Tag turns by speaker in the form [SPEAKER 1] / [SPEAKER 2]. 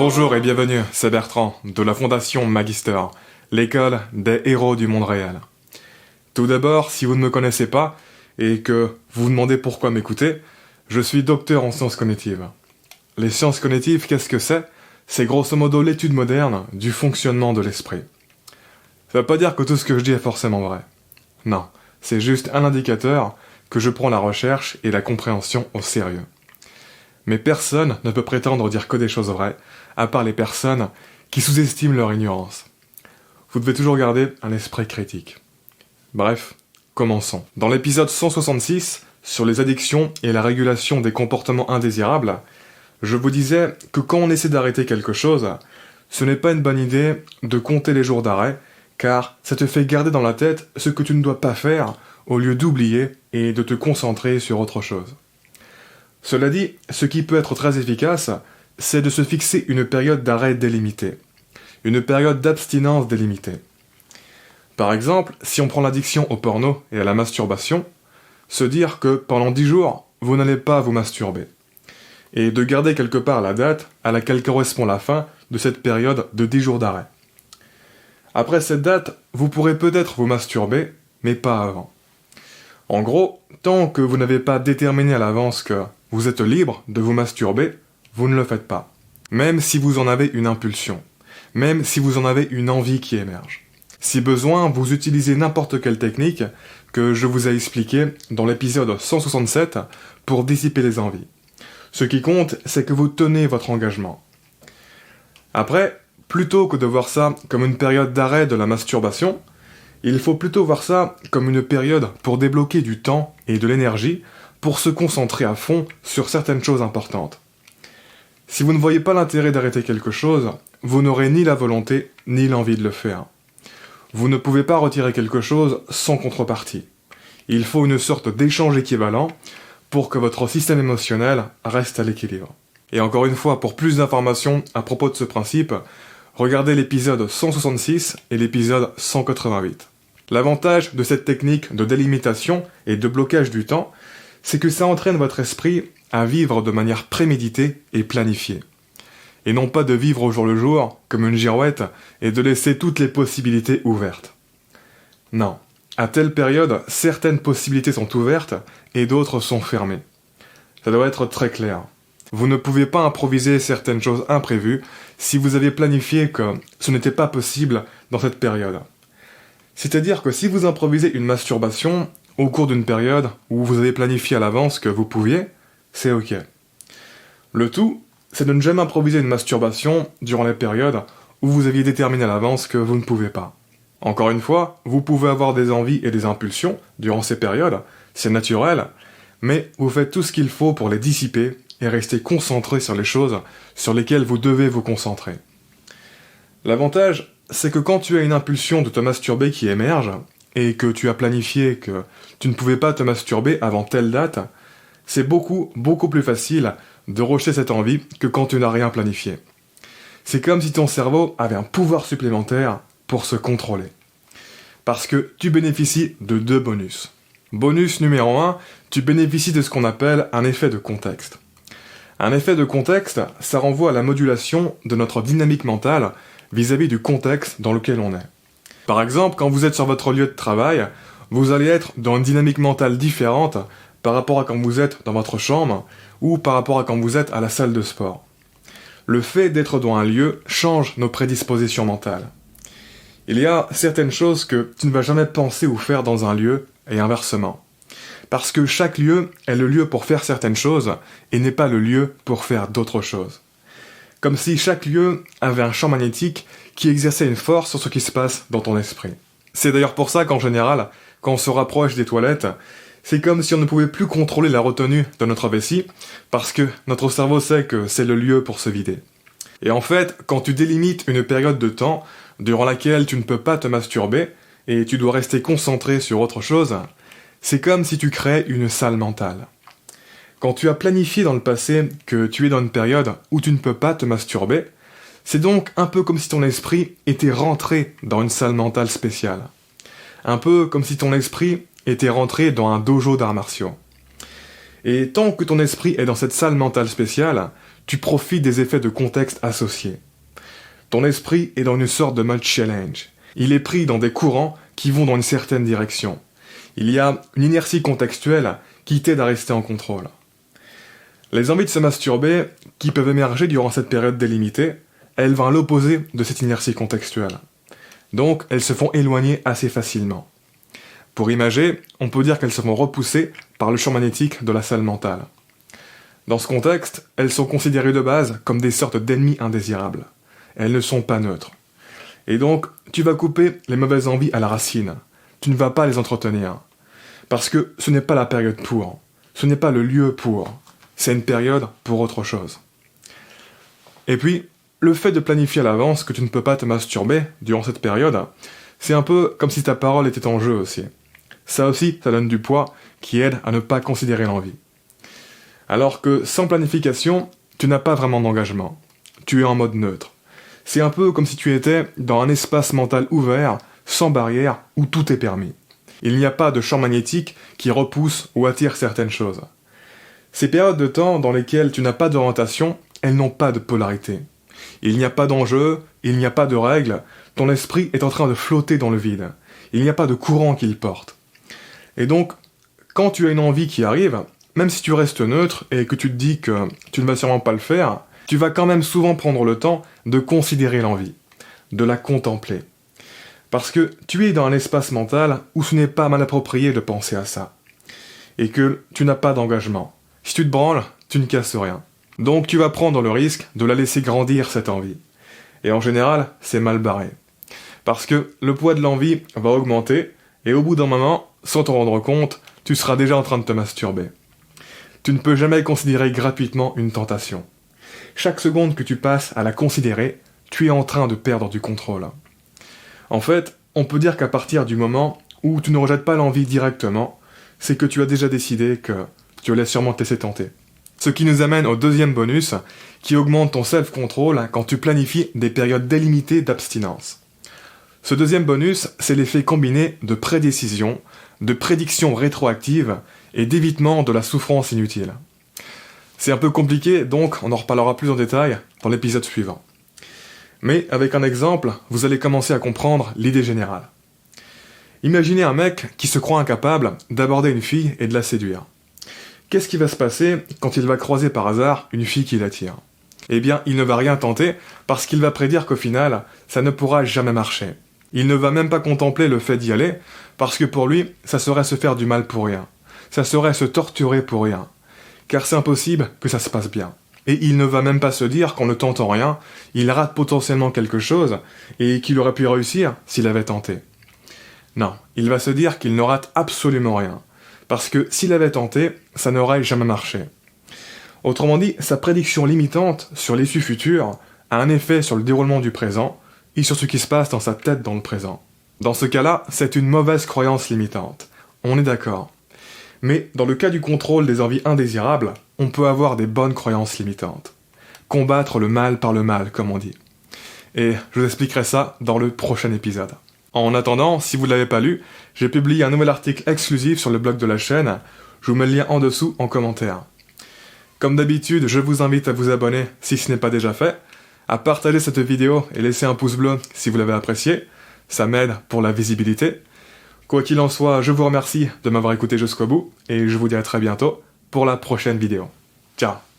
[SPEAKER 1] Bonjour et bienvenue, c'est Bertrand, de la Fondation Magister, l'école des héros du monde réel. Tout d'abord, si vous ne me connaissez pas, et que vous vous demandez pourquoi m'écouter, je suis docteur en sciences cognitives. Les sciences cognitives, qu'est-ce que c'est ? C'est grosso modo l'étude moderne du fonctionnement de l'esprit. Ça veut pas dire que tout ce que je dis est forcément vrai. Non, c'est juste un indicateur que je prends la recherche et la compréhension au sérieux. Mais personne ne peut prétendre dire que des choses vraies, à part les personnes qui sous-estiment leur ignorance. Vous devez toujours garder un esprit critique. Bref, commençons. Dans l'épisode 166, sur les addictions et la régulation des comportements indésirables, je vous disais que quand on essaie d'arrêter quelque chose, ce n'est pas une bonne idée de compter les jours d'arrêt, car ça te fait garder dans la tête ce que tu ne dois pas faire, au lieu d'oublier et de te concentrer sur autre chose. Cela dit, ce qui peut être très efficace, c'est de se fixer une période d'arrêt délimitée, une période d'abstinence délimitée. Par exemple, si on prend l'addiction au porno et à la masturbation, se dire que pendant 10 jours, vous n'allez pas vous masturber, et de garder quelque part la date à laquelle correspond la fin de cette période de 10 jours d'arrêt. Après cette date, vous pourrez peut-être vous masturber, mais pas avant. En gros, tant que vous n'avez pas déterminé à l'avance que vous êtes libre de vous masturber, vous ne le faites pas. Même si vous en avez une impulsion. Même si vous en avez une envie qui émerge. Si besoin, vous utilisez n'importe quelle technique que je vous ai expliquée dans l'épisode 167 pour dissiper les envies. Ce qui compte, c'est que vous tenez votre engagement. Après, plutôt que de voir ça comme une période d'arrêt de la masturbation, il faut plutôt voir ça comme une période pour débloquer du temps et de l'énergie pour se concentrer à fond sur certaines choses importantes. Si vous ne voyez pas l'intérêt d'arrêter quelque chose, vous n'aurez ni la volonté ni l'envie de le faire. Vous ne pouvez pas retirer quelque chose sans contrepartie. Il faut une sorte d'échange équivalent pour que votre système émotionnel reste à l'équilibre. Et encore une fois, pour plus d'informations à propos de ce principe, regardez l'épisode 166 et l'épisode 188. L'avantage de cette technique de délimitation et de blocage du temps, c'est que ça entraîne votre esprit à vivre de manière préméditée et planifiée. Et non pas de vivre au jour le jour, comme une girouette, et de laisser toutes les possibilités ouvertes. Non, à telle période, certaines possibilités sont ouvertes et d'autres sont fermées. Ça doit être très clair. Vous ne pouvez pas improviser certaines choses imprévues si vous avez planifié que ce n'était pas possible dans cette période. C'est-à-dire que si vous improvisez une masturbation au cours d'une période où vous avez planifié à l'avance que vous pouviez, c'est ok. Le tout, c'est de ne jamais improviser une masturbation durant les périodes où vous aviez déterminé à l'avance que vous ne pouvez pas. Encore une fois, vous pouvez avoir des envies et des impulsions durant ces périodes, c'est naturel, mais vous faites tout ce qu'il faut pour les dissiper et rester concentré sur les choses sur lesquelles vous devez vous concentrer. L'avantage, c'est que quand tu as une impulsion de te masturber qui émerge, et que tu as planifié que tu ne pouvais pas te masturber avant telle date, c'est beaucoup plus facile de rejeter cette envie que quand tu n'as rien planifié. C'est comme si ton cerveau avait un pouvoir supplémentaire pour se contrôler. Parce que tu bénéficies de 2 bonus. Bonus numéro 1, tu bénéficies de ce qu'on appelle un effet de contexte. Un effet de contexte, ça renvoie à la modulation de notre dynamique mentale vis-à-vis du contexte dans lequel on est. Par exemple, quand vous êtes sur votre lieu de travail, vous allez être dans une dynamique mentale différente par rapport à quand vous êtes dans votre chambre ou par rapport à quand vous êtes à la salle de sport. Le fait d'être dans un lieu change nos prédispositions mentales. Il y a certaines choses que tu ne vas jamais penser ou faire dans un lieu et inversement. Parce que chaque lieu est le lieu pour faire certaines choses et n'est pas le lieu pour faire d'autres choses. Comme si chaque lieu avait un champ magnétique qui exerçait une force sur ce qui se passe dans ton esprit. C'est d'ailleurs pour ça qu'en général, quand on se rapproche des toilettes, c'est comme si on ne pouvait plus contrôler la retenue de notre vessie, parce que notre cerveau sait que c'est le lieu pour se vider. Et en fait, quand tu délimites une période de temps durant laquelle tu ne peux pas te masturber, et tu dois rester concentré sur autre chose, c'est comme si tu créais une salle mentale. Quand tu as planifié dans le passé que tu es dans une période où tu ne peux pas te masturber, c'est donc un peu comme si ton esprit était rentré dans une salle mentale spéciale. Un peu comme si ton esprit était rentré dans un dojo d'arts martiaux. Et tant que ton esprit est dans cette salle mentale spéciale, tu profites des effets de contexte associés. Ton esprit est dans une sorte de mode challenge. Il est pris dans des courants qui vont dans une certaine direction. Il y a une inertie contextuelle qui t'aide à rester en contrôle. Les envies de se masturber, qui peuvent émerger durant cette période délimitée, elles vont à l'opposé de cette inertie contextuelle. Donc, elles se font éloigner assez facilement. Pour imager, on peut dire qu'elles se font repousser par le champ magnétique de la salle mentale. Dans ce contexte, elles sont considérées de base comme des sortes d'ennemis indésirables. Elles ne sont pas neutres. Et donc, tu vas couper les mauvaises envies à la racine. Tu ne vas pas les entretenir. Parce que ce n'est pas la période pour. Ce n'est pas le lieu pour. C'est une période pour autre chose. Et puis, le fait de planifier à l'avance que tu ne peux pas te masturber durant cette période, c'est un peu comme si ta parole était en jeu aussi. Ça aussi, ça donne du poids qui aide à ne pas considérer l'envie. Alors que sans planification, tu n'as pas vraiment d'engagement. Tu es en mode neutre. C'est un peu comme si tu étais dans un espace mental ouvert, sans barrière, où tout est permis. Il n'y a pas de champ magnétique qui repousse ou attire certaines choses. Ces périodes de temps dans lesquelles tu n'as pas d'orientation, elles n'ont pas de polarité. Il n'y a pas d'enjeu, il n'y a pas de règles, ton esprit est en train de flotter dans le vide. Il n'y a pas de courant qui le porte. Et donc, quand tu as une envie qui arrive, même si tu restes neutre et que tu te dis que tu ne vas sûrement pas le faire, tu vas quand même souvent prendre le temps de considérer l'envie, de la contempler. Parce que tu es dans un espace mental où ce n'est pas mal approprié de penser à ça. Et que tu n'as pas d'engagement. Si tu te branles, tu ne casses rien. Donc tu vas prendre le risque de la laisser grandir cette envie. Et en général, c'est mal barré. Parce que le poids de l'envie va augmenter, et au bout d'un moment, sans t'en rendre compte, tu seras déjà en train de te masturber. Tu ne peux jamais considérer gratuitement une tentation. Chaque seconde que tu passes à la considérer, tu es en train de perdre du contrôle. En fait, on peut dire qu'à partir du moment où tu ne rejettes pas l'envie directement, c'est que tu as déjà décidé que tu allais sûrement te laisser tenter. Ce qui nous amène au deuxième bonus, qui augmente ton self-control quand tu planifies des périodes délimitées d'abstinence. Ce deuxième bonus, c'est l'effet combiné de prédécision, de prédiction rétroactive et d'évitement de la souffrance inutile. C'est un peu compliqué, donc on en reparlera plus en détail dans l'épisode suivant. Mais avec un exemple, vous allez commencer à comprendre l'idée générale. Imaginez un mec qui se croit incapable d'aborder une fille et de la séduire. Qu'est-ce qui va se passer quand il va croiser par hasard une fille qui l'attire ? Eh bien, il ne va rien tenter parce qu'il va prédire qu'au final, ça ne pourra jamais marcher. Il ne va même pas contempler le fait d'y aller parce que pour lui, ça serait se faire du mal pour rien. Ça serait se torturer pour rien. Car c'est impossible que ça se passe bien. Et il ne va même pas se dire qu'en ne tentant rien, il rate potentiellement quelque chose et qu'il aurait pu réussir s'il avait tenté. Non, il va se dire qu'il ne rate absolument rien. Parce que s'il avait tenté, ça n'aurait jamais marché. Autrement dit, sa prédiction limitante sur l'issue future a un effet sur le déroulement du présent et sur ce qui se passe dans sa tête dans le présent. Dans ce cas-là, c'est une mauvaise croyance limitante. On est d'accord. Mais dans le cas du contrôle des envies indésirables, on peut avoir des bonnes croyances limitantes. Combattre le mal par le mal, comme on dit. Et je vous expliquerai ça dans le prochain épisode. En attendant, si vous ne l'avez pas lu, j'ai publié un nouvel article exclusif sur le blog de la chaîne. Je vous mets le lien en dessous en commentaire. Comme d'habitude, je vous invite à vous abonner si ce n'est pas déjà fait, à partager cette vidéo et laisser un pouce bleu si vous l'avez apprécié. Ça m'aide pour la visibilité. Quoi qu'il en soit, je vous remercie de m'avoir écouté jusqu'au bout et je vous dis à très bientôt pour la prochaine vidéo. Ciao.